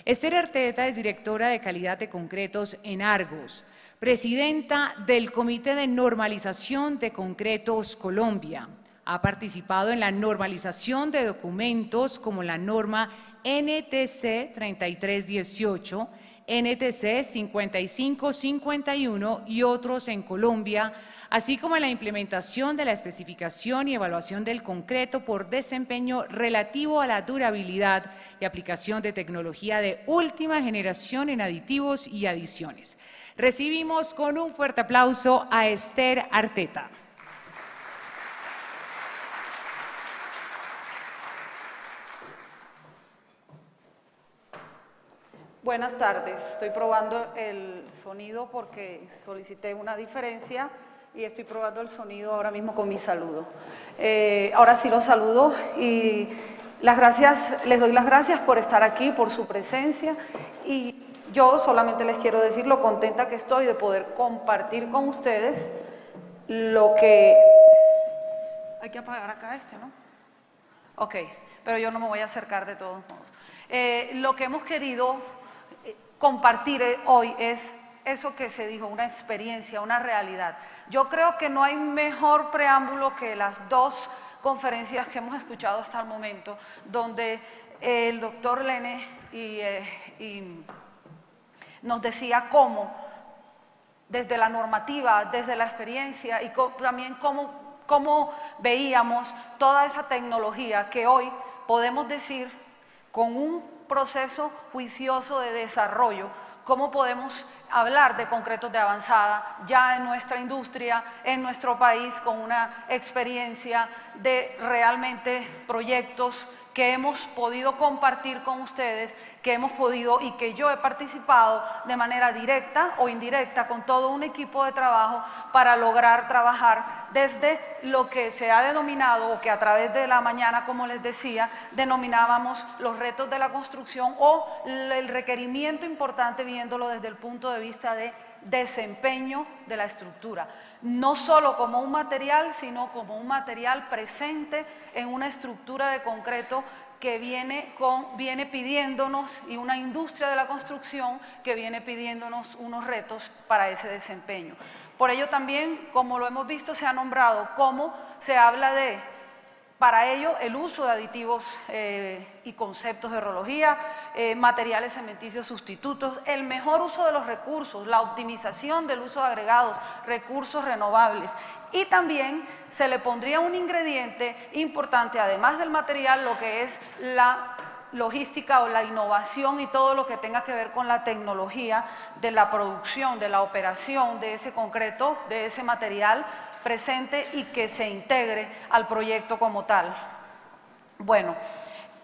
Esther Arteta es directora de calidad de concretos en Argos, presidenta del Comité de Normalización de Concretos Colombia. Ha participado en la normalización de documentos como la norma NTC 3318, NTC 5551 y otros en Colombia, así como en la implementación de la especificación y evaluación del concreto por desempeño relativo a la durabilidad y aplicación de tecnología de última generación en aditivos y adiciones. Recibimos con un fuerte aplauso a Esther Arteta. Buenas tardes, estoy probando el sonido porque solicité una diferencia y estoy probando el sonido ahora mismo con mi saludo. Ahora sí los saludo y les doy las gracias por estar aquí, por su presencia, y yo solamente les quiero decir lo contenta que estoy de poder compartir con ustedes lo que... Hay que apagar acá ¿no? Ok, pero yo no me voy a acercar de todos modos. Lo que hemos querido compartir hoy es eso que se dijo, una experiencia, una realidad. Yo creo que no hay mejor preámbulo que las dos conferencias que hemos escuchado hasta el momento, donde el doctor Lene nos decía cómo, desde la normativa, desde la experiencia y también cómo veíamos toda esa tecnología que hoy podemos decir con un proceso juicioso de desarrollo, cómo podemos hablar de concretos de avanzada ya en nuestra industria, en nuestro país, con una experiencia de realmente proyectos que hemos podido compartir con ustedes, que hemos podido y que yo he participado de manera directa o indirecta con todo un equipo de trabajo para lograr trabajar desde lo que se ha denominado o que a través de la mañana, como les decía, denominábamos los retos de la construcción o el requerimiento importante viéndolo desde el punto de vista de desempeño de la estructura, no solo como un material, sino como un material presente en una estructura de concreto que viene pidiéndonos, y una industria de la construcción que viene pidiéndonos unos retos para ese desempeño. Por ello también, como lo hemos visto, se ha nombrado cómo se habla de, para ello, el uso de aditivos y conceptos de herrología, materiales cementicios sustitutos, el mejor uso de los recursos, la optimización del uso de agregados, recursos renovables. Y también se le pondría un ingrediente importante, además del material, lo que es la logística o la innovación y todo lo que tenga que ver con la tecnología de la producción, de la operación de ese concreto, de ese material presente y que se integre al proyecto como tal. Bueno,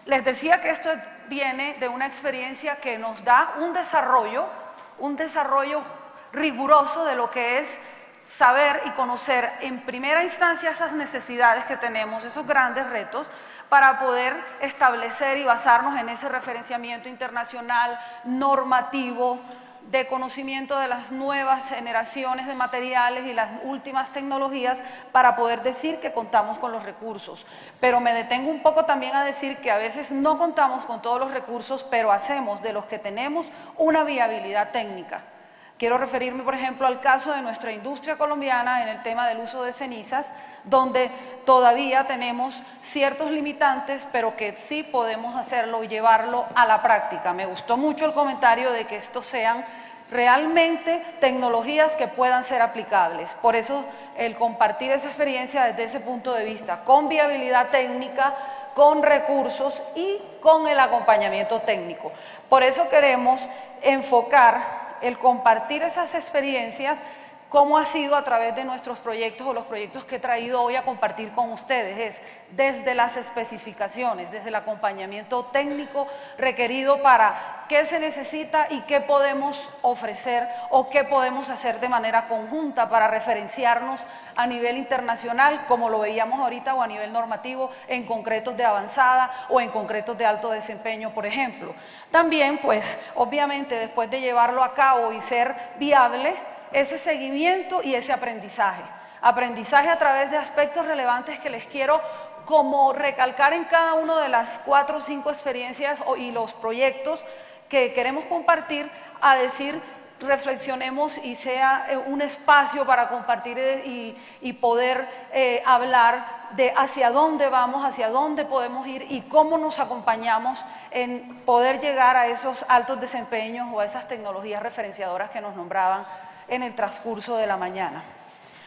les decía que esto viene de una experiencia que nos da un desarrollo riguroso de lo que es saber y conocer en primera instancia esas necesidades que tenemos, esos grandes retos, para poder establecer y basarnos en ese referenciamiento internacional, normativo, de conocimiento de las nuevas generaciones de materiales y las últimas tecnologías para poder decir que contamos con los recursos. Pero me detengo un poco también a decir que a veces no contamos con todos los recursos, pero hacemos de los que tenemos una viabilidad técnica. Quiero referirme, por ejemplo, al caso de nuestra industria colombiana en el tema del uso de cenizas, donde todavía tenemos ciertos limitantes, pero que sí podemos hacerlo y llevarlo a la práctica. Me gustó mucho el comentario de que estos sean realmente tecnologías que puedan ser aplicables. Por eso el compartir esa experiencia desde ese punto de vista, con viabilidad técnica, con recursos y con el acompañamiento técnico. Por eso queremos enfocar el compartir esas experiencias, cómo ha sido a través de nuestros proyectos o los proyectos que he traído hoy a compartir con ustedes, es desde las especificaciones, desde el acompañamiento técnico requerido para qué se necesita y qué podemos ofrecer o qué podemos hacer de manera conjunta para referenciarnos a nivel internacional, como lo veíamos ahorita, o a nivel normativo, en concretos de avanzada o en concretos de alto desempeño, por ejemplo. También, pues, obviamente, después de llevarlo a cabo y ser viable, ese seguimiento y ese aprendizaje. Aprendizaje a través de aspectos relevantes que les quiero como recalcar en cada una de las 4 o 5 experiencias y los proyectos que queremos compartir, a decir, reflexionemos y sea un espacio para compartir y poder hablar de hacia dónde vamos, hacia dónde podemos ir y cómo nos acompañamos en poder llegar a esos altos desempeños o a esas tecnologías referenciadoras que nos nombraban en el transcurso de la mañana.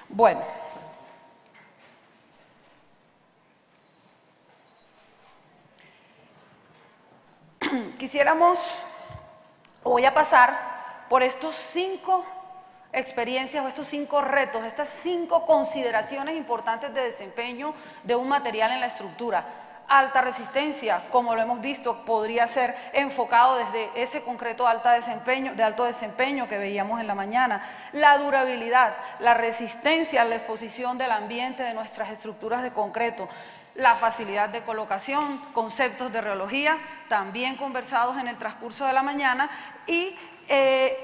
Bueno, voy a pasar por estos 5 experiencias o estos 5 retos, estas 5 consideraciones importantes de desempeño de un material en la estructura. Alta resistencia, como lo hemos visto, podría ser enfocado desde ese concreto de alto desempeño que veíamos en la mañana. La durabilidad, la resistencia a la exposición del ambiente de nuestras estructuras de concreto. La facilidad de colocación, conceptos de reología, también conversados en el transcurso de la mañana, y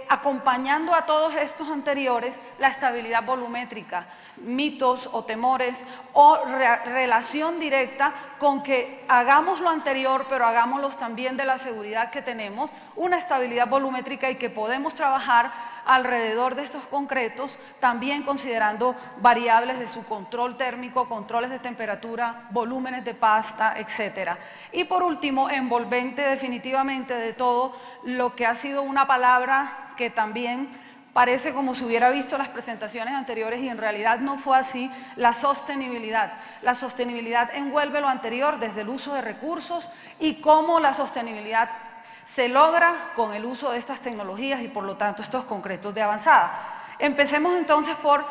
acompañando a todos estos anteriores, la estabilidad volumétrica, mitos o temores o relación directa con que hagamos lo anterior, pero hagámoslo también de la seguridad que tenemos, una estabilidad volumétrica y que podemos trabajar alrededor de estos concretos, también considerando variables de su control térmico, controles de temperatura, volúmenes de pasta, etc. Y por último, envolvente definitivamente de todo lo que ha sido una palabra que también parece como si hubiera visto las presentaciones anteriores y en realidad no fue así, la sostenibilidad. La sostenibilidad envuelve lo anterior desde el uso de recursos y cómo la sostenibilidad se logra con el uso de estas tecnologías y por lo tanto estos concretos de avanzada. Empecemos entonces por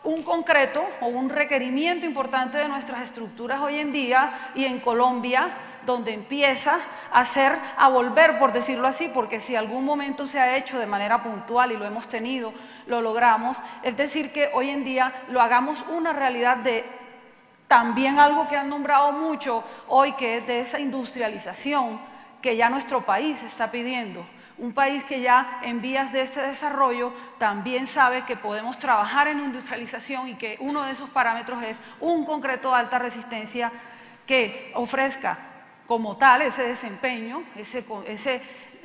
un concreto o un requerimiento importante de nuestras estructuras hoy en día y en Colombia, donde empieza a volver, por decirlo así, porque si algún momento se ha hecho de manera puntual y lo hemos tenido, lo logramos, es decir, que hoy en día lo hagamos una realidad de también algo que han nombrado mucho hoy, que es de esa industrialización que ya nuestro país está pidiendo. Un país que ya en vías de este desarrollo también sabe que podemos trabajar en industrialización y que uno de esos parámetros es un concreto de alta resistencia que ofrezca como tal ese desempeño, ese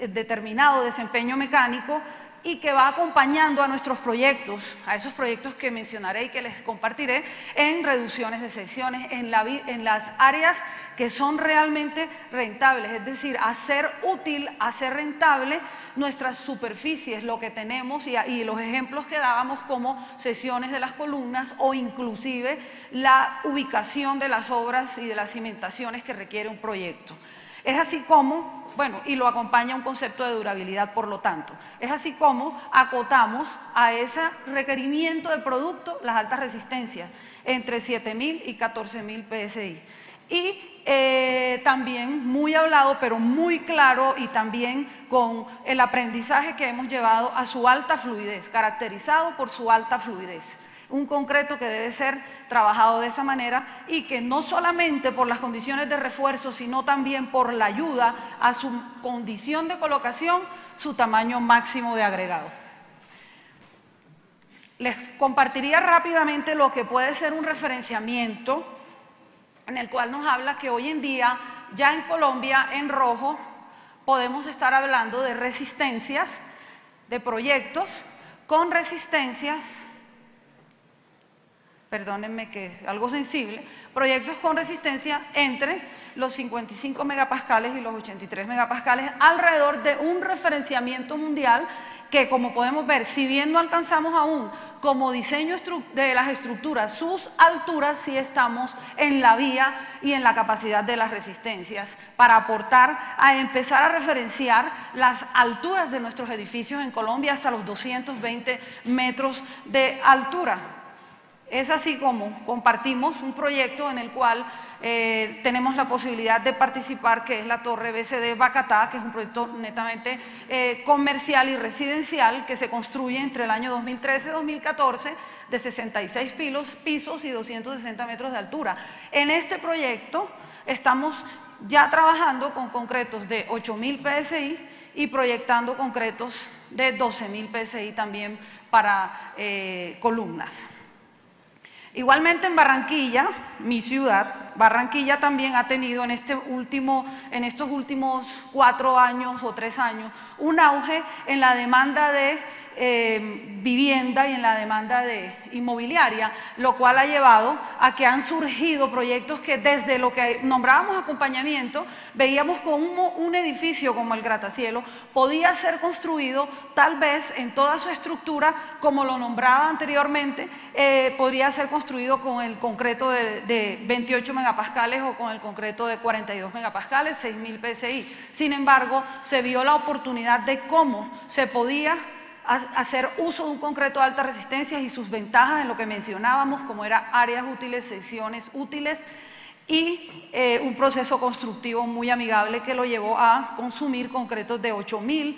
determinado desempeño mecánico y que va acompañando a nuestros proyectos, a esos proyectos que mencionaré y que les compartiré en reducciones de secciones, en las áreas que son realmente rentables, es decir, hacer útil, hacer rentable nuestras superficies, lo que tenemos y los ejemplos que dábamos como secciones de las columnas o inclusive la ubicación de las obras y de las cimentaciones que requiere un proyecto. Es así como, bueno, y lo acompaña un concepto de durabilidad, por lo tanto. Es así como acotamos a ese requerimiento de producto las altas resistencias, entre 7.000 y 14.000 PSI. Y también muy hablado, pero muy claro y también con el aprendizaje que hemos llevado a su alta fluidez, caracterizado por su alta fluidez. Un concreto que debe ser trabajado de esa manera y que no solamente por las condiciones de refuerzo, sino también por la ayuda a su condición de colocación, su tamaño máximo de agregado. Les compartiría rápidamente lo que puede ser un referenciamiento en el cual nos habla que hoy en día, ya en Colombia, en rojo, podemos estar hablando de resistencias, de proyectos con resistencias, perdónenme que es algo sensible, proyectos con resistencia entre los 55 megapascales y los 83 megapascales alrededor de un referenciamiento mundial que, como podemos ver, si bien no alcanzamos aún como diseño de las estructuras sus alturas, sí estamos en la vía y en la capacidad de las resistencias para aportar a empezar a referenciar las alturas de nuestros edificios en Colombia hasta los 220 metros de altura. Es así como compartimos un proyecto en el cual tenemos la posibilidad de participar, que es la Torre BCD Bacatá, que es un proyecto netamente comercial y residencial que se construye entre el año 2013 y 2014 de 66 pisos y 260 metros de altura. En este proyecto estamos ya trabajando con concretos de 8.000 PSI y proyectando concretos de 12.000 PSI también para columnas. Igualmente en Barranquilla, mi ciudad, Barranquilla también ha tenido en estos últimos 4 años o 3 años un auge en la demanda de vivienda y en la demanda de inmobiliaria, lo cual ha llevado a que han surgido proyectos que desde lo que nombrábamos acompañamiento, veíamos como un edificio como el Gratacielo podía ser construido tal vez en toda su estructura, como lo nombraba anteriormente, podría ser construido con el concreto de 28 megapascales o con el concreto de 42 megapascales, 6.000 PSI. Sin embargo, se vio la oportunidad de cómo se podía hacer uso de un concreto de alta resistencia y sus ventajas en lo que mencionábamos, como era áreas útiles, secciones útiles y un proceso constructivo muy amigable que lo llevó a consumir concretos de 8.000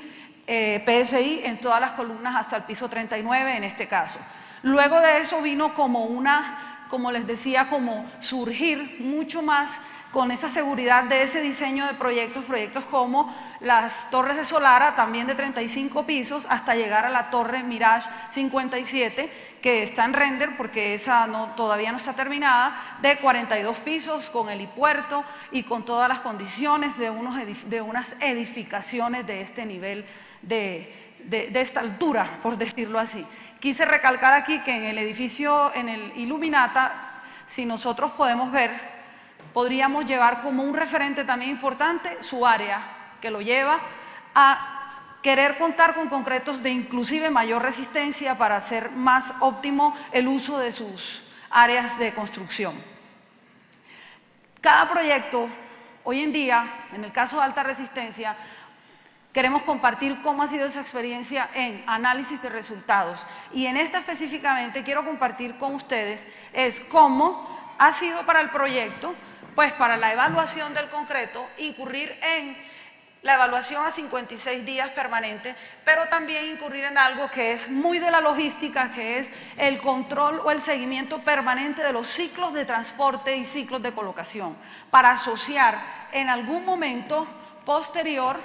PSI en todas las columnas hasta el piso 39 en este caso. Luego de eso vino como les decía, como surgir mucho más con esa seguridad de ese diseño de proyectos como las torres de Solara, también de 35 pisos, hasta llegar a la torre Mirage 57, que está en render porque esa todavía no está terminada, de 42 pisos, con helipuerto y con todas las condiciones de unas edificaciones de este nivel, de esta altura, por decirlo así. Quise recalcar aquí que en el edificio, en el Iluminata, si nosotros podemos ver, podríamos llevar como un referente también importante su área, que lo lleva a querer contar con concretos de inclusive mayor resistencia para hacer más óptimo el uso de sus áreas de construcción. Cada proyecto, hoy en día, en el caso de alta resistencia, queremos compartir cómo ha sido esa experiencia en análisis de resultados. Y en esta específicamente quiero compartir con ustedes cómo ha sido para el proyecto, pues para la evaluación del concreto, incurrir en la evaluación a 56 días permanente, pero también incurrir en algo que es muy de la logística, que es el control o el seguimiento permanente de los ciclos de transporte y ciclos de colocación, para asociar en algún momento posterior,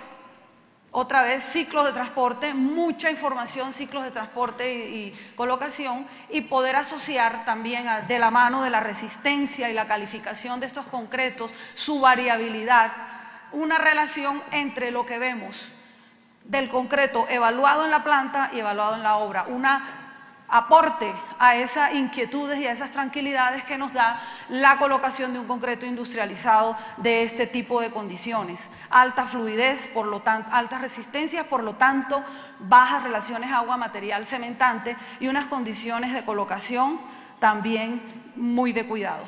otra vez ciclos de transporte, mucha información, ciclos de transporte y colocación, y poder asociar también de la mano de la resistencia y la calificación de estos concretos, su variabilidad, una relación entre lo que vemos del concreto evaluado en la planta y evaluado en la obra, un aporte a esas inquietudes y a esas tranquilidades que nos da la colocación de un concreto industrializado de este tipo de condiciones. Alta fluidez, por lo tanto, altas resistencias, por lo tanto, bajas relaciones agua-material cementante y unas condiciones de colocación también muy de cuidado.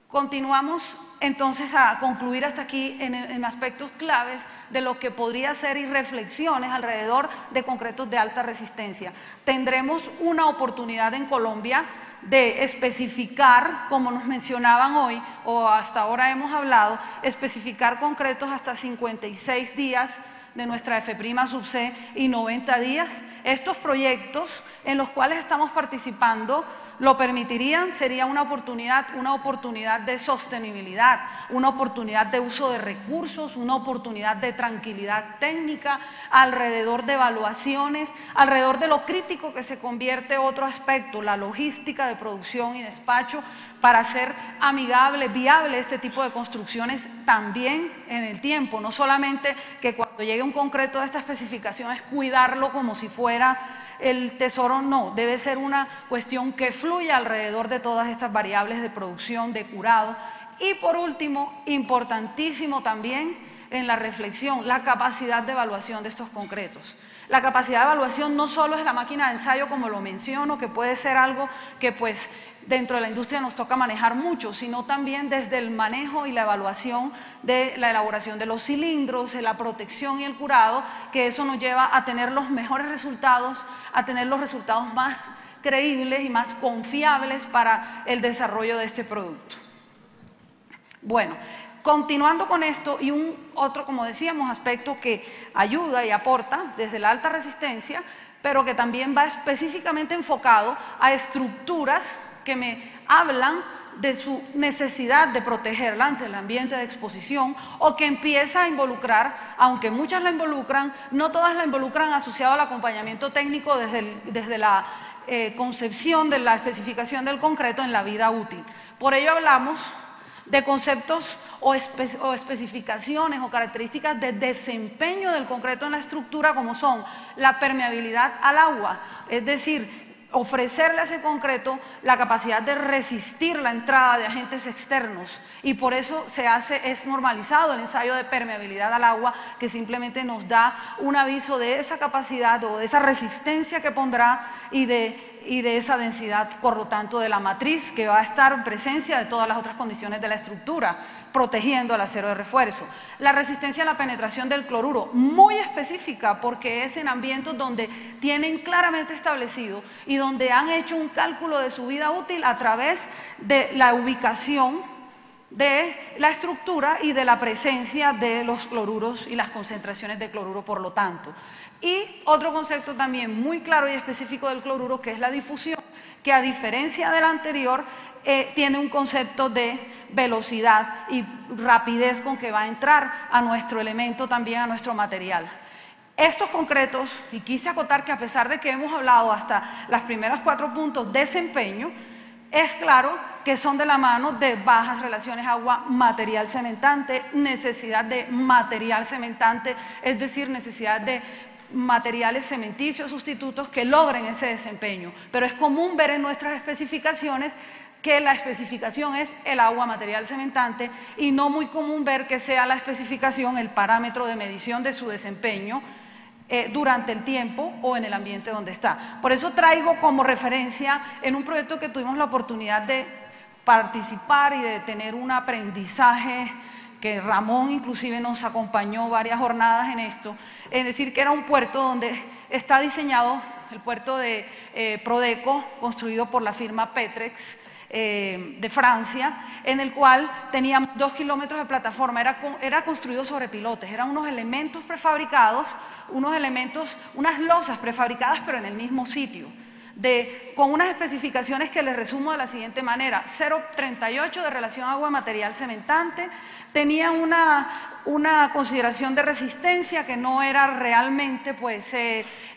Continuamos entonces a concluir hasta aquí en aspectos claves de lo que podría ser y reflexiones alrededor de concretos de alta resistencia. Tendremos una oportunidad en Colombia de especificar, como nos mencionaban hoy, o hasta ahora hemos hablado, especificar concretos hasta 56 días de nuestra F' sub C y 90 días. Estos proyectos en los cuales estamos participando lo permitirían, sería una oportunidad de sostenibilidad, una oportunidad de uso de recursos, una oportunidad de tranquilidad técnica, alrededor de evaluaciones, alrededor de lo crítico que se convierte otro aspecto, la logística de producción y despacho, para hacer amigable, viable este tipo de construcciones también en el tiempo, no solamente que cuando llegue un concreto de esta especificación es cuidarlo como si fuera el tesoro, no, debe ser una cuestión que fluya alrededor de todas estas variables de producción, de curado. Y por último, importantísimo también en la reflexión, la capacidad de evaluación de estos concretos. La capacidad de evaluación no solo es la máquina de ensayo, como lo menciono, que puede ser algo que pues dentro de la industria nos toca manejar mucho, sino también desde el manejo y la evaluación de la elaboración de los cilindros, de la protección y el curado, que eso nos lleva a tener los mejores resultados, a tener los resultados más creíbles y más confiables para el desarrollo de este producto. Bueno, continuando con esto y otro, como decíamos, aspecto que ayuda y aporta desde la alta resistencia, pero que también va específicamente enfocado a estructuras que me hablan de su necesidad de protegerla ante el ambiente de exposición, o que empieza a involucrar, aunque muchas la involucran, no todas la involucran asociado al acompañamiento técnico desde la concepción de la especificación del concreto en la vida útil. Por ello hablamos de conceptos o especificaciones o características de desempeño del concreto en la estructura, como son la permeabilidad al agua, es decir, ofrecerle a ese concreto la capacidad de resistir la entrada de agentes externos, y por eso es normalizado el ensayo de permeabilidad al agua, que simplemente nos da un aviso de esa capacidad o de esa resistencia que pondrá y de esa densidad, por lo tanto, de la matriz, que va a estar en presencia de todas las otras condiciones de la estructura, protegiendo al acero de refuerzo. La resistencia a la penetración del cloruro, muy específica, porque es en ambientes donde tienen claramente establecido y donde han hecho un cálculo de su vida útil a través de la ubicación de la estructura y de la presencia de los cloruros y las concentraciones de cloruro, por lo tanto. Y otro concepto también muy claro y específico del cloruro, que es la difusión, que a diferencia del anterior tiene un concepto de velocidad y rapidez con que va a entrar a nuestro elemento, también a nuestro material. Estos concretos, y quise acotar que a pesar de que hemos hablado hasta las primeras 4 puntos de desempeño, es claro que son de la mano de bajas relaciones agua-material cementante, necesidad de material cementante, es decir, necesidad de materiales cementicios sustitutos que logren ese desempeño. Pero es común ver en nuestras especificaciones que la especificación es el agua material cementante, y no muy común ver que sea la especificación el parámetro de medición de su desempeño durante el tiempo o en el ambiente donde está. Por eso traigo como referencia en un proyecto que tuvimos la oportunidad de participar y de tener un aprendizaje, que Ramón inclusive nos acompañó varias jornadas en esto, es decir, que era un puerto donde está diseñado el puerto de Prodeco, construido por la firma Petrex de Francia, en el cual teníamos 2 kilómetros de plataforma, era construido sobre pilotes, eran unos elementos prefabricados, unas losas prefabricadas, pero en el mismo sitio, con unas especificaciones que les resumo de la siguiente manera: 0,38 de relación agua-material cementante, tenía una consideración de resistencia que no era realmente, pues,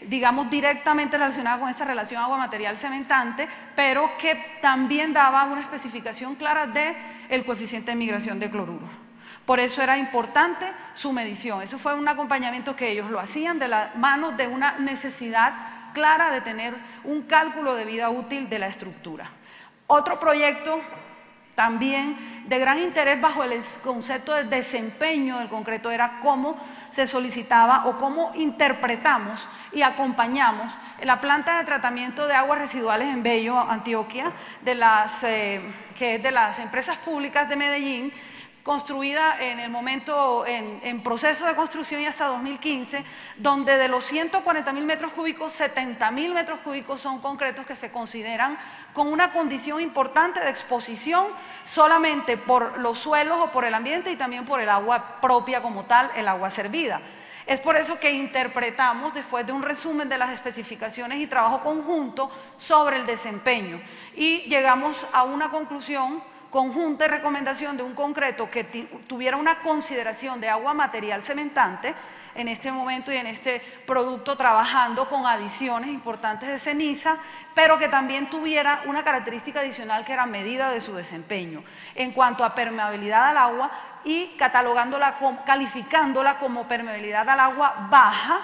digamos, directamente relacionada con esta relación agua-material cementante, pero que también daba una especificación clara del coeficiente de migración de cloruro. Por eso era importante su medición. Eso fue un acompañamiento que ellos lo hacían de la mano de una necesidad clara de tener un cálculo de vida útil de la estructura. Otro proyecto también de gran interés bajo el concepto de desempeño del concreto era cómo se solicitaba o cómo interpretamos y acompañamos la planta de tratamiento de aguas residuales en Bello, Antioquia, que es de las empresas públicas de Medellín, construida en el momento, en proceso de construcción y hasta 2015, donde de los 140.000 metros cúbicos, 70.000 metros cúbicos son concretos que se consideran con una condición importante de exposición solamente por los suelos o por el ambiente, y también por el agua propia como tal, el agua servida. Es por eso que interpretamos, después de un resumen de las especificaciones y trabajo conjunto, sobre el desempeño, y llegamos a una conclusión conjunta y recomendación de un concreto que tuviera una consideración de agua material cementante en este momento y en este producto, trabajando con adiciones importantes de ceniza, pero que también tuviera una característica adicional que era medida de su desempeño en cuanto a permeabilidad al agua, y calificándola como permeabilidad al agua baja,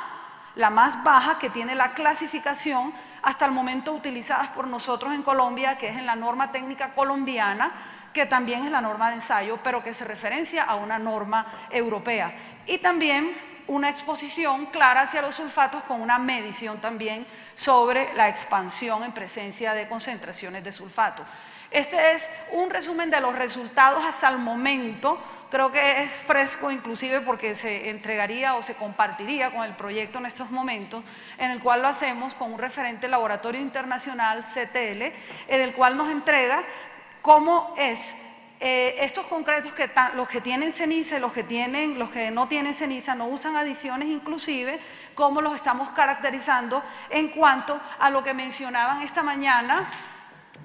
la más baja que tiene la clasificación hasta el momento utilizadas por nosotros en Colombia, que es en la norma técnica colombiana, que también es la norma de ensayo, pero que se referencia a una norma europea. Y también una exposición clara hacia los sulfatos, con una medición también sobre la expansión en presencia de concentraciones de sulfato. Este es un resumen de los resultados hasta el momento. Creo que es fresco, inclusive porque se entregaría o se compartiría con el proyecto en estos momentos, en el cual lo hacemos con un referente laboratorio internacional, CTL, en el cual nos entrega cómo es estos concretos, los que tienen ceniza y los que no tienen ceniza, no usan adiciones inclusive, cómo los estamos caracterizando en cuanto a lo que mencionaban esta mañana.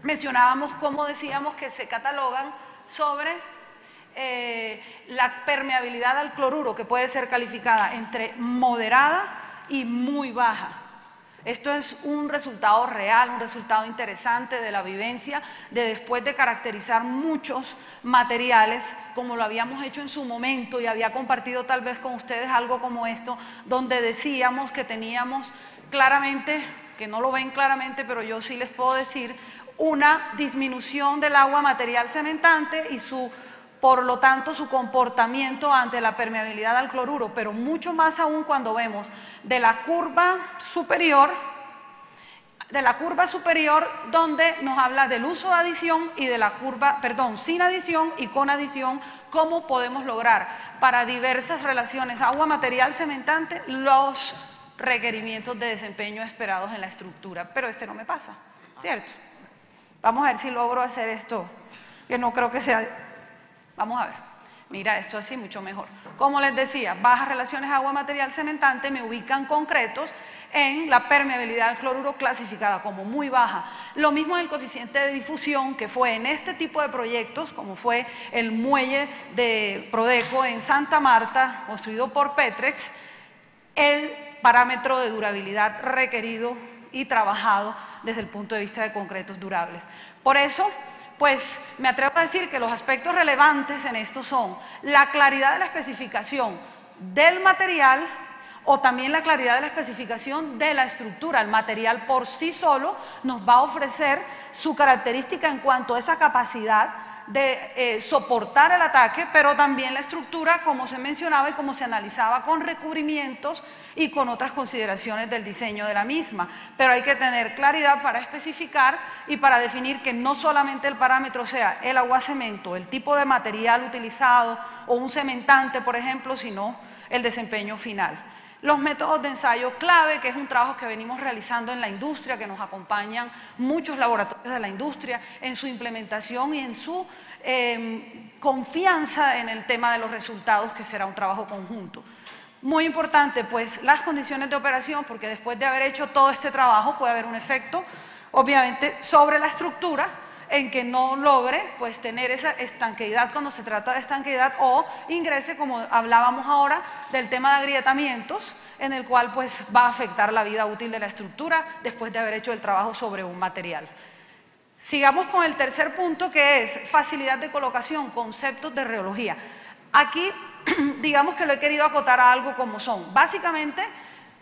Mencionábamos cómo decíamos que se catalogan sobre la permeabilidad al cloruro, que puede ser calificada entre moderada y muy baja. Esto es un resultado real, un resultado interesante de la vivencia, de después de caracterizar muchos materiales, como lo habíamos hecho en su momento, y había compartido tal vez con ustedes algo como esto, donde decíamos que teníamos claramente, que no lo ven claramente, pero yo sí les puedo decir, una disminución del agua material cementante y por lo tanto su comportamiento ante la permeabilidad al cloruro, pero mucho más aún cuando vemos de la curva superior donde nos habla del uso de adición y de la curva, perdón, sin adición y con adición, cómo podemos lograr para diversas relaciones agua material cementante los requerimientos de desempeño esperados en la estructura. Pero este no me pasa, ¿cierto? Vamos a ver si logro hacer esto, que no creo que sea... Vamos a ver, mira esto así mucho mejor. Como les decía, bajas relaciones agua-material cementante me ubican concretos en la permeabilidad al cloruro clasificada como muy baja. Lo mismo en el coeficiente de difusión, que fue en este tipo de proyectos, como fue el muelle de Prodeco en Santa Marta, construido por Petrex, el parámetro de durabilidad requerido y trabajado desde el punto de vista de concretos durables. Por eso, pues me atrevo a decir que los aspectos relevantes en esto son la claridad de la especificación del material o también la claridad de la especificación de la estructura. El material por sí solo nos va a ofrecer su característica en cuanto a esa capacidad de soportar el ataque, pero también la estructura, como se mencionaba y como se analizaba, con recubrimientos y con otras consideraciones del diseño de la misma. Pero hay que tener claridad para especificar y para definir que no solamente el parámetro sea el aguacemento, el tipo de material utilizado o un cementante, por ejemplo, sino el desempeño final. Los métodos de ensayo clave, que es un trabajo que venimos realizando en la industria, que nos acompañan muchos laboratorios de la industria en su implementación y en su confianza en el tema de los resultados, que será un trabajo conjunto. Muy importante, pues, las condiciones de operación, porque después de haber hecho todo este trabajo puede haber un efecto, obviamente, sobre la estructura, en que no logre pues tener esa estanqueidad cuando se trata de estanqueidad o ingrese, como hablábamos ahora, del tema de agrietamientos, en el cual pues va a afectar la vida útil de la estructura después de haber hecho el trabajo sobre un material. Sigamos con el tercer punto, que es facilidad de colocación, conceptos de rheología. Aquí digamos que lo he querido acotar a algo como son, básicamente,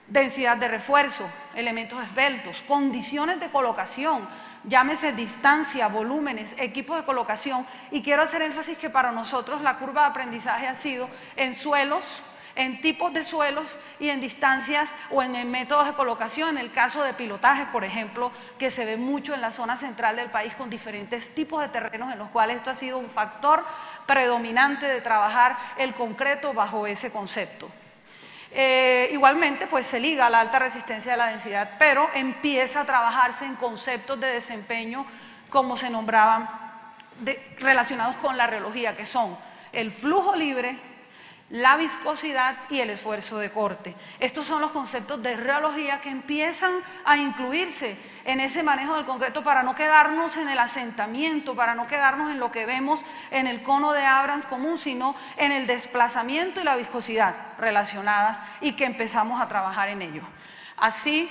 densidad de refuerzo, elementos esbeltos, condiciones de colocación, llámese distancia, volúmenes, equipos de colocación, y quiero hacer énfasis que para nosotros la curva de aprendizaje ha sido en suelos, en tipos de suelos y en distancias o en métodos de colocación, en el caso de pilotaje, por ejemplo, que se ve mucho en la zona central del país con diferentes tipos de terrenos en los cuales esto ha sido un factor predominante de trabajar el concreto bajo ese concepto. Igualmente pues se liga a la alta resistencia de la densidad, pero empieza a trabajarse en conceptos de desempeño como se nombraban relacionados con la rheología, que son el flujo libre, la viscosidad y el esfuerzo de corte. Estos son los conceptos de rheología que empiezan a incluirse en ese manejo del concreto para no quedarnos en el asentamiento, para no quedarnos en lo que vemos en el cono de Abrams común, sino en el desplazamiento y la viscosidad relacionadas y que empezamos a trabajar en ello. Así,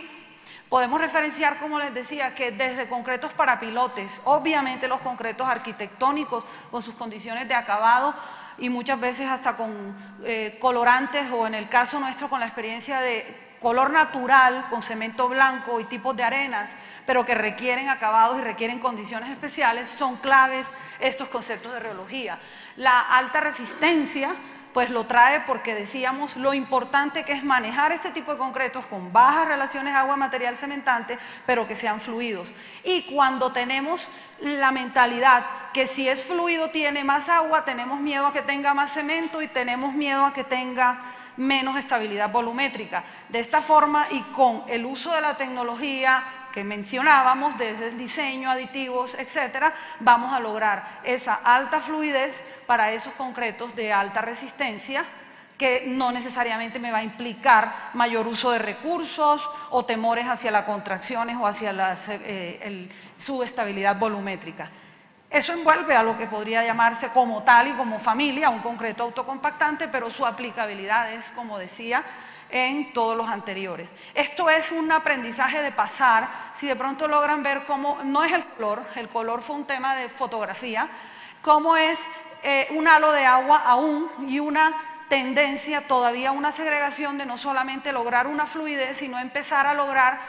podemos referenciar, como les decía, que desde concretos para pilotes, obviamente los concretos arquitectónicos con sus condiciones de acabado y muchas veces hasta con colorantes, o en el caso nuestro con la experiencia de color natural, con cemento blanco y tipos de arenas, pero que requieren acabados y requieren condiciones especiales, son claves estos conceptos de rheología. La alta resistencia pues lo trae porque decíamos lo importante que es manejar este tipo de concretos con bajas relaciones agua-material cementante, pero que sean fluidos. Y cuando tenemos la mentalidad que si es fluido tiene más agua, tenemos miedo a que tenga más cemento y tenemos miedo a que tenga menos estabilidad volumétrica. De esta forma y con el uso de la tecnología que mencionábamos, desde el diseño, aditivos, etcétera, vamos a lograr esa alta fluidez para esos concretos de alta resistencia, que no necesariamente me va a implicar mayor uso de recursos o temores hacia las contracciones o hacia su estabilidad volumétrica. Eso envuelve a lo que podría llamarse como tal y como familia un concreto autocompactante, pero su aplicabilidad es, como decía, en todos los anteriores. Esto es un aprendizaje de pasar, si de pronto logran ver cómo, no es el color fue un tema de fotografía, cómo es un halo de agua aún y una tendencia, todavía una segregación de no solamente lograr una fluidez, sino empezar a lograr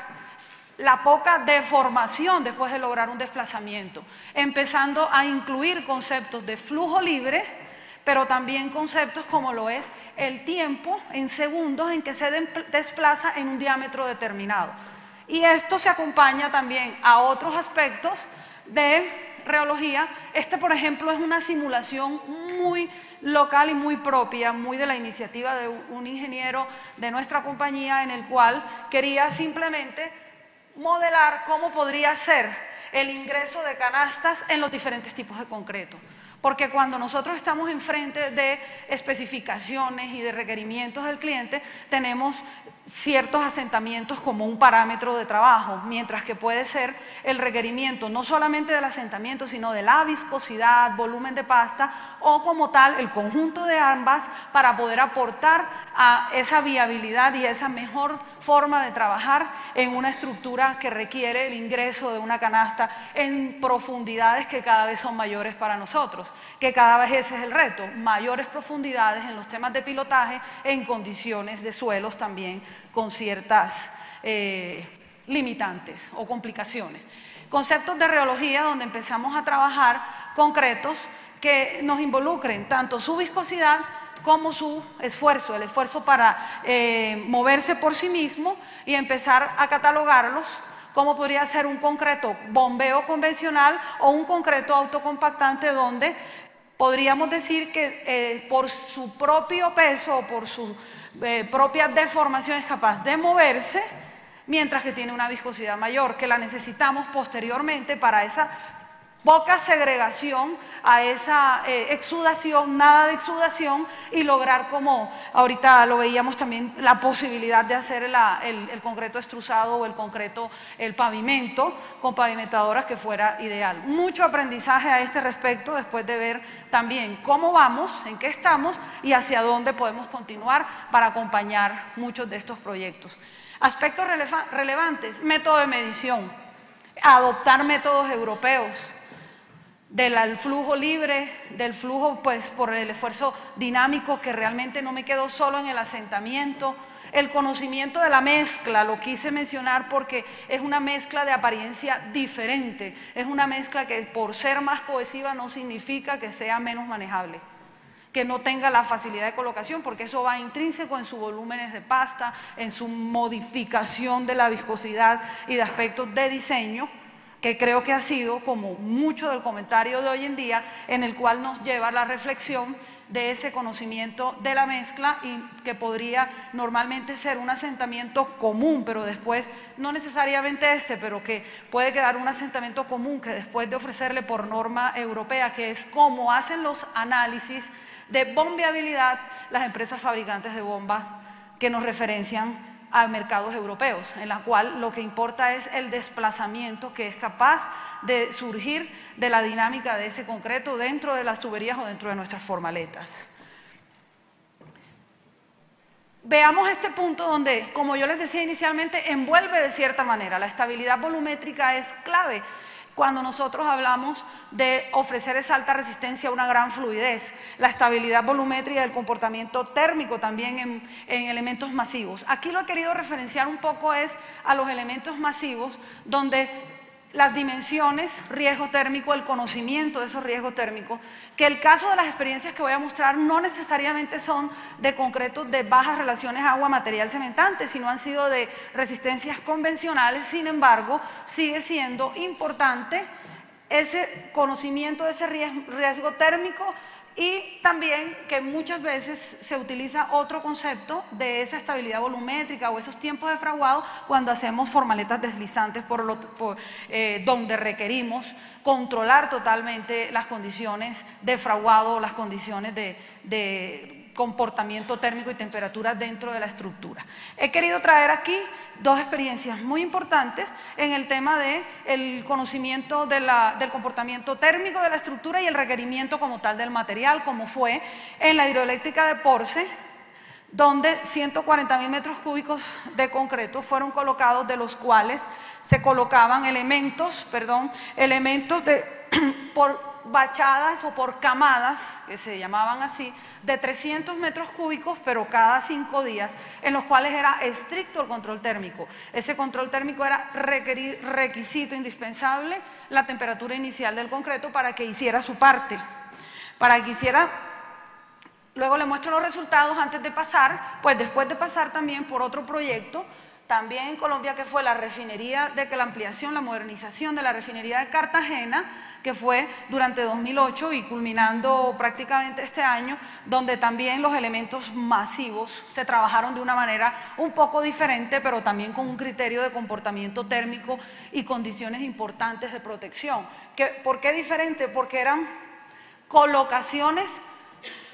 la poca deformación después de lograr un desplazamiento, empezando a incluir conceptos de flujo libre, pero también conceptos como lo es el tiempo en segundos en que se desplaza en un diámetro determinado. Y esto se acompaña también a otros aspectos de reología. Por ejemplo, es una simulación muy local y muy propia, muy de la iniciativa de un ingeniero de nuestra compañía, en el cual quería simplemente modelar cómo podría ser el ingreso de canastas en los diferentes tipos de concreto. Porque cuando nosotros estamos enfrente de especificaciones y de requerimientos del cliente, tenemos ciertos asentamientos como un parámetro de trabajo, mientras que puede ser el requerimiento no solamente del asentamiento, sino de la viscosidad, volumen de pasta o como tal el conjunto de ambas para poder aportar a esa viabilidad y a esa mejor forma de trabajar en una estructura que requiere el ingreso de una canasta en profundidades que cada vez son mayores para nosotros, que cada vez ese es el reto, mayores profundidades en los temas de pilotaje en condiciones de suelos también con ciertas limitantes o complicaciones. Conceptos de reología donde empezamos a trabajar concretos que nos involucren tanto su viscosidad como su esfuerzo, el esfuerzo para moverse por sí mismo y empezar a catalogarlos, como podría ser un concreto bombeo convencional o un concreto autocompactante donde podríamos decir que por su propio peso o por su propia deformación es capaz de moverse, mientras que tiene una viscosidad mayor, que la necesitamos posteriormente para esa poca segregación, a esa exudación, nada de exudación, y lograr, como ahorita lo veíamos también, la posibilidad de hacer el concreto extrusado o el pavimento con pavimentadoras, que fuera ideal. Mucho aprendizaje a este respecto después de ver también cómo vamos, en qué estamos y hacia dónde podemos continuar para acompañar muchos de estos proyectos. Aspectos relevantes: método de medición, adoptar métodos europeos, del flujo libre, del flujo pues por el esfuerzo dinámico, que realmente no me quedo solo en el asentamiento. El conocimiento de la mezcla, lo quise mencionar porque es una mezcla de apariencia diferente, es una mezcla que por ser más cohesiva no significa que sea menos manejable, que no tenga la facilidad de colocación, porque eso va intrínseco en sus volúmenes de pasta, en su modificación de la viscosidad y de aspectos de diseño, que creo que ha sido como mucho del comentario de hoy en día, en el cual nos lleva a la reflexión de ese conocimiento de la mezcla, y que podría normalmente ser un asentamiento común, pero después, no necesariamente pero que puede quedar un asentamiento común que después de ofrecerle por norma europea, que es cómo hacen los análisis de bombeabilidad las empresas fabricantes de bombas que nos referencian a mercados europeos, en la cual lo que importa es el desplazamiento que es capaz de surgir de la dinámica de ese concreto dentro de las tuberías o dentro de nuestras formaletas. Veamos este punto donde, como yo les decía inicialmente, envuelve de cierta manera. La estabilidad volumétrica es clave cuando nosotros hablamos de ofrecer esa alta resistencia a una gran fluidez. La estabilidad volumétrica y el comportamiento térmico también en elementos masivos. Aquí lo he querido referenciar un poco es a los elementos masivos, donde las dimensiones, riesgo térmico, el conocimiento de esos riesgos térmicos, que el caso de las experiencias que voy a mostrar no necesariamente son de concretos de bajas relaciones agua-material cementante, sino han sido de resistencias convencionales. Sin embargo, sigue siendo importante ese conocimiento de ese riesgo térmico, y también que muchas veces se utiliza otro concepto de esa estabilidad volumétrica o esos tiempos de fraguado cuando hacemos formaletas deslizantes donde requerimos controlar totalmente las condiciones de fraguado, las condiciones de comportamiento térmico y temperatura dentro de la estructura. He querido traer aquí dos experiencias muy importantes en el tema del conocimiento del comportamiento térmico de la estructura y el requerimiento como tal del material, como fue en la hidroeléctrica de Porce, donde 140.000 metros cúbicos de concreto fueron colocados, de los cuales se colocaban elementos por bachadas o por camadas, que se llamaban así, de 300 metros cúbicos, pero cada 5 días, en los cuales era estricto el control térmico. Ese control térmico era requisito indispensable, la temperatura inicial del concreto para que hiciera su parte, para que hiciera. Luego le muestro los resultados antes de pasar, pues después de pasar también por otro proyecto, también en Colombia, que fue la refinería la ampliación, la modernización de la refinería de Cartagena, que fue durante 2008 y culminando prácticamente este año, donde también los elementos masivos se trabajaron de una manera un poco diferente, pero también con un criterio de comportamiento térmico y condiciones importantes de protección. ¿Por qué diferente? Porque eran colocaciones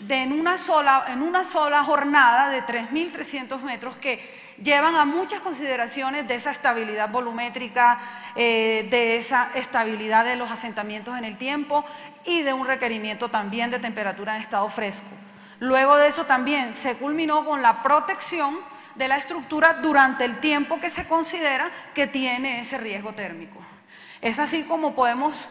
en una sola jornada de 3.300 metros que llevan a muchas consideraciones de esa estabilidad volumétrica, de esa estabilidad de los asentamientos en el tiempo y de un requerimiento también de temperatura en estado fresco. Luego de eso también se culminó con la protección de la estructura durante el tiempo que se considera que tiene ese riesgo térmico. Es así como podemos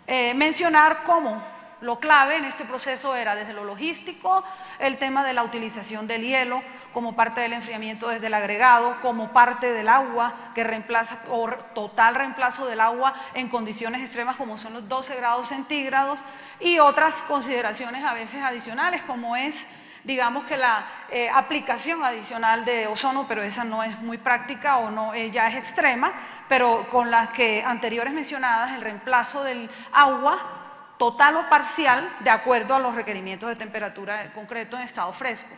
mencionar cómo lo clave en este proceso era desde lo logístico, el tema de la utilización del hielo como parte del enfriamiento desde el agregado, como parte del agua que reemplaza, o total reemplazo del agua en condiciones extremas como son los 12 grados centígrados, y otras consideraciones a veces adicionales como es, digamos que la aplicación adicional de ozono, pero esa no es muy práctica o no, ya es extrema, pero con las que anteriores mencionadas, el reemplazo del agua total o parcial de acuerdo a los requerimientos de temperatura del concreto en estado fresco.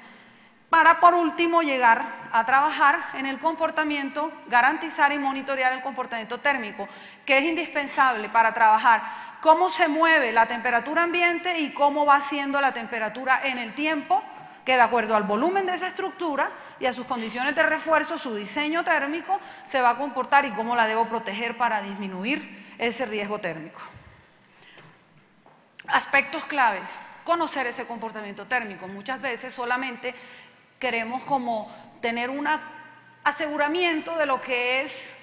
Para por último llegar a trabajar en el comportamiento, garantizar y monitorear el comportamiento térmico, que es indispensable para trabajar cómo se mueve la temperatura ambiente y cómo va siendo la temperatura en el tiempo, que de acuerdo al volumen de esa estructura y a sus condiciones de refuerzo, su diseño térmico se va a comportar y cómo la debo proteger para disminuir ese riesgo térmico. Aspectos claves, conocer ese comportamiento térmico. Muchas veces solamente queremos como tener un aseguramiento de lo que es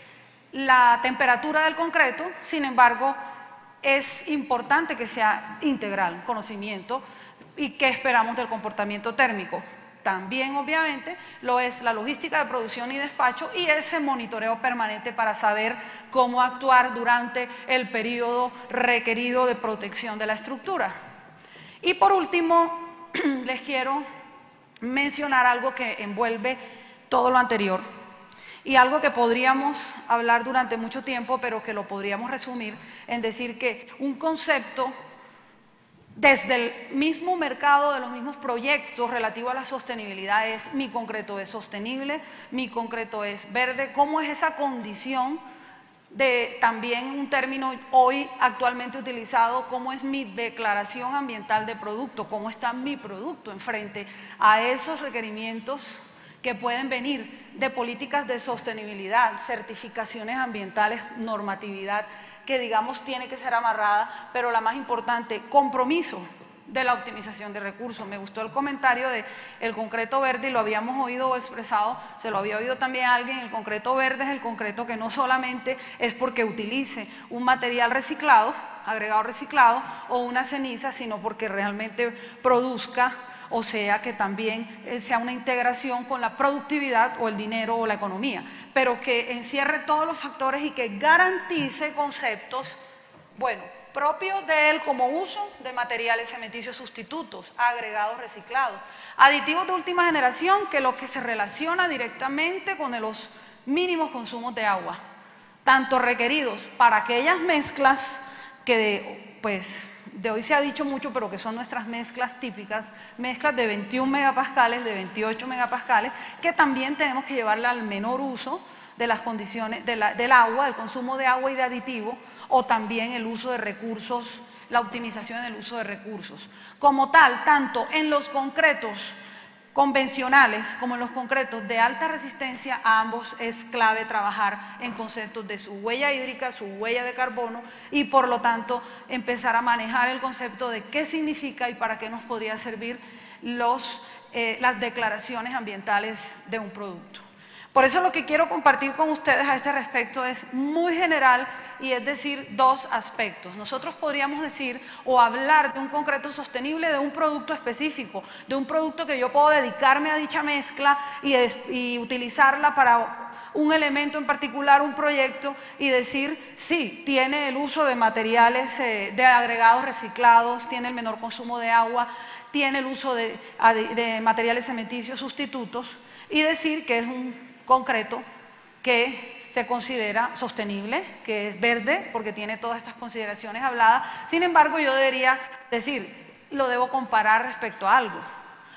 la temperatura del concreto, sin embargo, es importante que sea integral, conocimiento, y qué esperamos del comportamiento térmico. También, obviamente, lo es la logística de producción y despacho y ese monitoreo permanente para saber cómo actuar durante el periodo requerido de protección de la estructura. Y por último, les quiero mencionar algo que envuelve todo lo anterior y algo que podríamos hablar durante mucho tiempo, pero que lo podríamos resumir en decir que un concepto desde el mismo mercado de los mismos proyectos relativo a la sostenibilidad es: mi concreto es sostenible, mi concreto es verde. ¿Cómo es esa condición de también un término hoy actualmente utilizado, cómo es mi declaración ambiental de producto? ¿Cómo está mi producto en frente a esos requerimientos que pueden venir de políticas de sostenibilidad, certificaciones ambientales, normatividad que digamos tiene que ser amarrada, pero la más importante, compromiso de la optimización de recursos? Me gustó el comentario del concreto verde y lo habíamos oído expresado, se lo había oído también a alguien: el concreto verde es el concreto que no solamente es porque utilice un material reciclado, agregado reciclado o una ceniza, sino porque realmente produzca, o sea que también sea una integración con la productividad o el dinero o la economía, pero que encierre todos los factores y que garantice conceptos, bueno, propios de él, como uso de materiales cementicios sustitutos, agregados reciclados, aditivos de última generación, que lo que se relaciona directamente con los mínimos consumos de agua, tanto requeridos para aquellas mezclas que de hoy se ha dicho mucho, pero que son nuestras mezclas típicas, mezclas de 21 megapascales, de 28 megapascales, que también tenemos que llevarla al menor uso de las condiciones del agua, del consumo de agua y de aditivo, o también el uso de recursos, la optimización del uso de recursos. Como tal, tanto en los concretos convencionales como en los concretos de alta resistencia, a ambos es clave trabajar en conceptos de su huella hídrica, su huella de carbono, y por lo tanto empezar a manejar el concepto de qué significa y para qué nos podría servir los las declaraciones ambientales de un producto. Por eso lo que quiero compartir con ustedes a este respecto es muy general, y es decir, dos aspectos. Nosotros podríamos decir o hablar de un concreto sostenible de un producto específico, de un producto que yo puedo dedicarme a dicha mezcla y utilizarla para un elemento en particular, un proyecto, y decir, sí, tiene el uso de materiales, de agregados reciclados, tiene el menor consumo de agua, tiene el uso de materiales cementicios sustitutos, y decir que es un concreto que se considera sostenible, que es verde, porque tiene todas estas consideraciones habladas. Sin embargo, yo debería decir, lo debo comparar respecto a algo.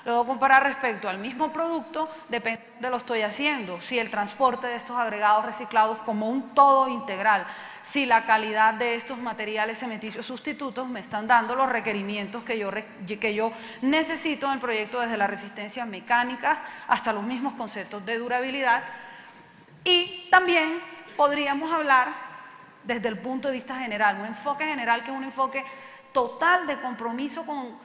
Lo debo comparar respecto al mismo producto, depende de dónde lo estoy haciendo, si el transporte de estos agregados reciclados como un todo integral, si la calidad de estos materiales cementicios sustitutos me están dando los requerimientos que yo necesito en el proyecto, desde las resistencias mecánicas hasta los mismos conceptos de durabilidad. Y también podríamos hablar desde el punto de vista general, un enfoque general que es un enfoque total de compromiso con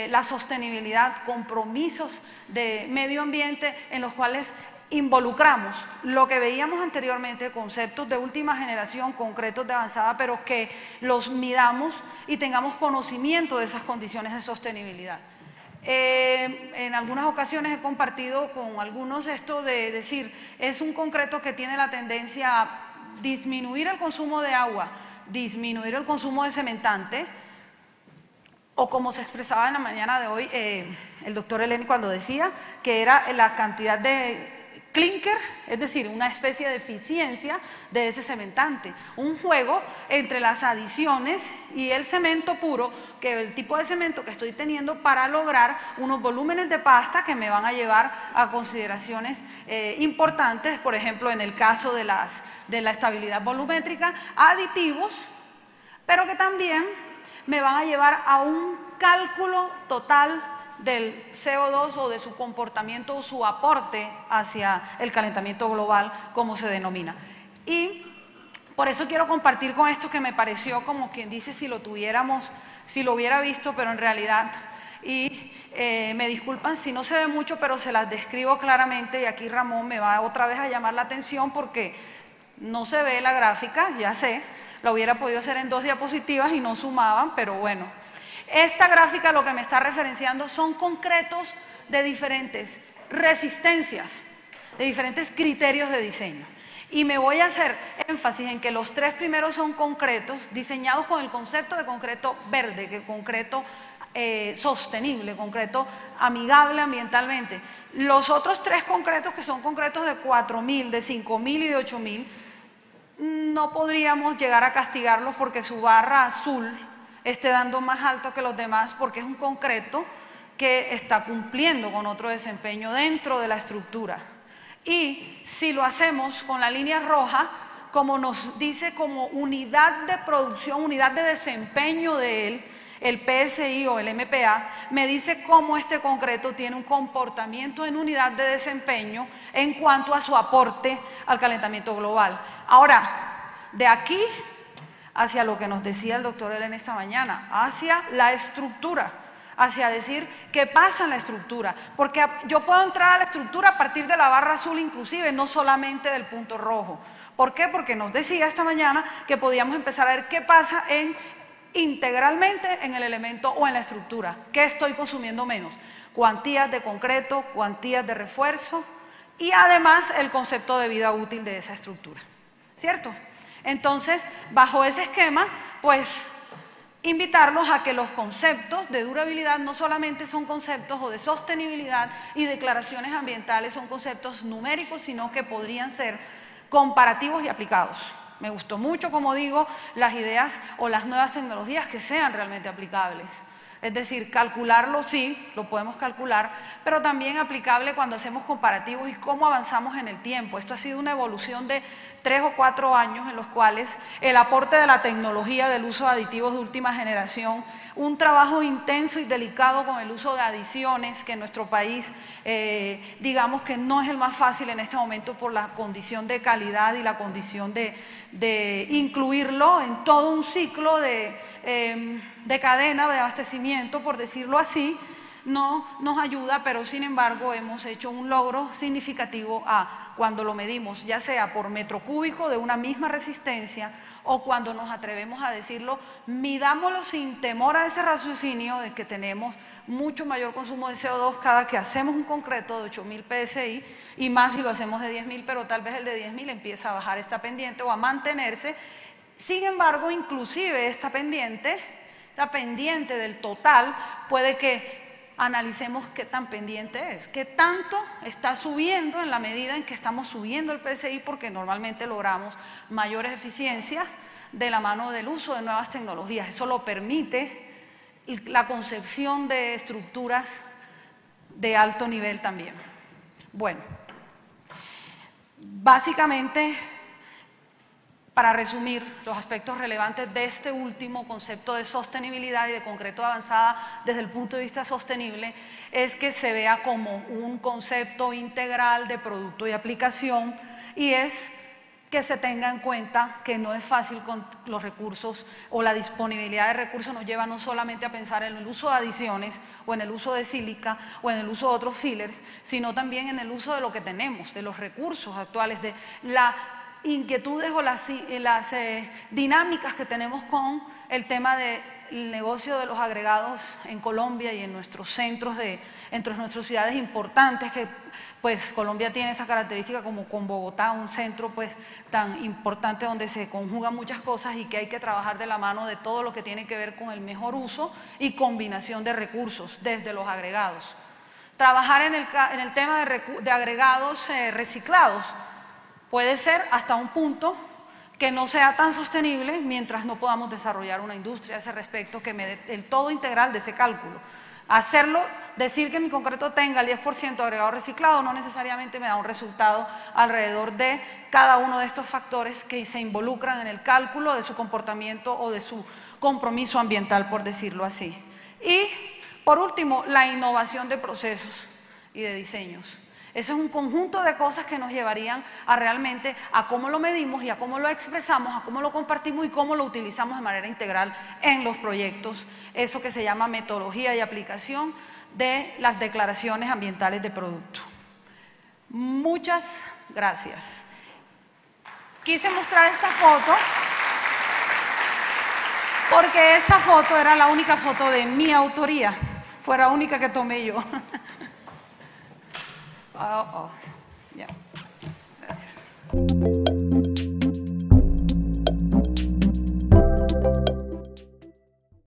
la sostenibilidad, compromisos de medio ambiente en los cuales involucramos lo que veíamos anteriormente, conceptos de última generación, concretos de avanzada, pero que los midamos y tengamos conocimiento de esas condiciones de sostenibilidad. En algunas ocasiones he compartido con algunos esto de decir, es un concreto que tiene la tendencia a disminuir el consumo de agua, disminuir el consumo de cementante, o como se expresaba en la mañana de hoy el doctor Eleni cuando decía que era la cantidad de clinker, es decir, una especie de eficiencia de ese cementante, un juego entre las adiciones y el cemento puro, que el tipo de cemento que estoy teniendo para lograr unos volúmenes de pasta que me van a llevar a consideraciones importantes, por ejemplo, en el caso de la estabilidad volumétrica, aditivos, pero que también me van a llevar a un cálculo total del CO2 o de su comportamiento o su aporte hacia el calentamiento global, como se denomina. Y por eso quiero compartir con esto que me pareció como quien dice si lo tuviéramos, si lo hubiera visto, pero en realidad, y me disculpan si no se ve mucho, pero se las describo claramente, y aquí Ramón me va otra vez a llamar la atención porque no se ve la gráfica, ya sé, lo hubiera podido hacer en 2 diapositivas y no sumaban, pero bueno. Esta gráfica lo que me está referenciando son concretos de diferentes resistencias, de diferentes criterios de diseño. Y me voy a hacer énfasis en que los 3 primeros son concretos diseñados con el concepto de concreto verde, que concreto sostenible, concreto amigable ambientalmente. Los otros 3 concretos, que son concretos de 4.000, de 5.000 y de 8.000, no podríamos llegar a castigarlos porque su barra azul esté dando más alto que los demás, porque es un concreto que está cumpliendo con otro desempeño dentro de la estructura. Y si lo hacemos con la línea roja, como nos dice como unidad de producción, unidad de desempeño de él, el PSI o el MPA, me dice cómo este concreto tiene un comportamiento en unidad de desempeño en cuanto a su aporte al calentamiento global. Ahora, de aquí hacia lo que nos decía el doctor Eleni esta mañana, hacia la estructura, hacia decir qué pasa en la estructura, porque yo puedo entrar a la estructura a partir de la barra azul inclusive, no solamente del punto rojo. ¿Por qué? Porque nos decía esta mañana que podíamos empezar a ver qué pasa integralmente en el elemento o en la estructura, qué estoy consumiendo menos, cuantías de concreto, cuantías de refuerzo y además el concepto de vida útil de esa estructura, ¿cierto? Entonces, bajo ese esquema, pues invitarlos a que los conceptos de durabilidad no solamente son conceptos o de sostenibilidad y declaraciones ambientales son conceptos numéricos, sino que podrían ser comparativos y aplicados. Me gustó mucho, como digo, las ideas o las nuevas tecnologías que sean realmente aplicables. Es decir, calcularlo sí, lo podemos calcular, pero también aplicable cuando hacemos comparativos y cómo avanzamos en el tiempo. Esto ha sido una evolución de 3 o 4 años en los cuales el aporte de la tecnología del uso de aditivos de última generación, un trabajo intenso y delicado con el uso de adiciones que en nuestro país digamos que no es el más fácil en este momento por la condición de calidad y la condición de incluirlo en todo un ciclo de cadena de abastecimiento, por decirlo así, no nos ayuda, pero sin embargo hemos hecho un logro significativo cuando lo medimos, ya sea por metro cúbico de una misma resistencia o cuando nos atrevemos a decirlo, midámoslo sin temor a ese raciocinio de que tenemos mucho mayor consumo de CO2 cada que hacemos un concreto de 8.000 PSI y más si lo hacemos de 10.000, pero tal vez el de 10.000 empieza a bajar esta pendiente o a mantenerse. Sin embargo, inclusive esta pendiente del total, puede que analicemos qué tan pendiente es, qué tanto está subiendo en la medida en que estamos subiendo el PSI, porque normalmente logramos mayores eficiencias de la mano del uso de nuevas tecnologías. Eso lo permite la concepción de estructuras de alto nivel también. Bueno, básicamente, para resumir los aspectos relevantes de este último concepto de sostenibilidad y de concreto avanzada desde el punto de vista sostenible, es que se vea como un concepto integral de producto y aplicación, y es que se tenga en cuenta que no es fácil con los recursos, o la disponibilidad de recursos nos lleva no solamente a pensar en el uso de adiciones o en el uso de sílica o en el uso de otros fillers, sino también en el uso de lo que tenemos, de los recursos actuales, de las inquietudes o las dinámicas que tenemos con el tema del negocio de los agregados en Colombia y en nuestros centros, entre nuestras ciudades importantes, que pues Colombia tiene esa característica, como con Bogotá, un centro pues tan importante donde se conjugan muchas cosas y que hay que trabajar de la mano de todo lo que tiene que ver con el mejor uso y combinación de recursos desde los agregados. Trabajar en el tema de agregados reciclados puede ser hasta un punto que no sea tan sostenible mientras no podamos desarrollar una industria a ese respecto que me dé el todo integral de ese cálculo. Hacerlo, decir que mi concreto tenga el 10% de agregado reciclado no necesariamente me da un resultado alrededor de cada uno de estos factores que se involucran en el cálculo de su comportamiento o de su compromiso ambiental, por decirlo así. Y, por último, la innovación de procesos y de diseños. Ese es un conjunto de cosas que nos llevarían a realmente a cómo lo medimos y a cómo lo expresamos, a cómo lo compartimos y cómo lo utilizamos de manera integral en los proyectos. Eso que se llama metodología y aplicación de las declaraciones ambientales de producto. Muchas gracias. Quise mostrar esta foto porque esa foto era la única foto de mi autoría, fue la única que tomé yo. Ya. Gracias.